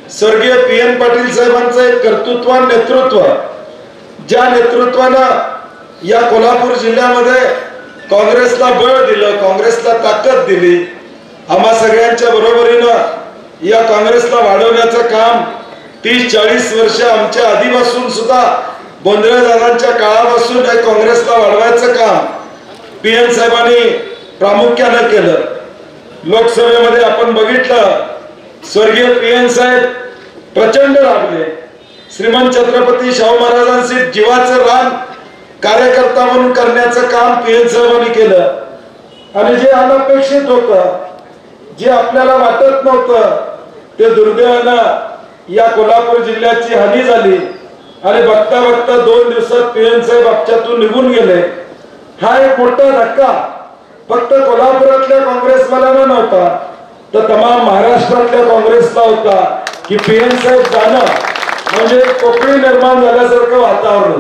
स्वर्गीय पी.एन. पाटील साहेबांचं एक कर्तृत्वान नेतृत्व, ज्या नेतृत्वानं या कोल्हापूर जिल्ह्यामध्ये काँग्रेसला बळ दिलं, काँग्रेसला ताकद दिली, आम्हा सगळ्यांच्या बरोबरीनं या काँग्रेसला वाढवण्याचं काम 30-40 वर्ष आमच्या आधीपासून सुद्धा बोंद्रे दादांच्या काळापासून या काँग्रेसला वाढवायचं काम पी.एन. साहेबांनी प्रामुख्याने केलं। लोकसभेमध्ये आपण बघितलं, स्वर्गीय पी.एन. साहेब प्रचंड राबले। श्रीमंत छत्रपती शाहू महाराजांशी जीवाचं रान कार्यकर्ता म्हणून करण्याचं काम पी.एन. साहेबांनी केलं। आणि जे अनपेक्षित होतं, जे आपल्याला वाटत नव्हतं, ते दुर्दैवानं या कोल्हापूर जिल्ह्याची हानी झाली आणि बघता बघता 2 दिवसात पी.एन. साहेब आमच्यातून निघून गेले। हा एक मोठा धक्का फक्त कोल्हापुरातल्या काँग्रेसवाल्यांना नव्हता, तर तमाम महाराष्ट्रातल्या काँग्रेसला होता की पी.एन. साहेब जाणं म्हणजे पोकळी निर्माण झाल्यासारखं वातावरण।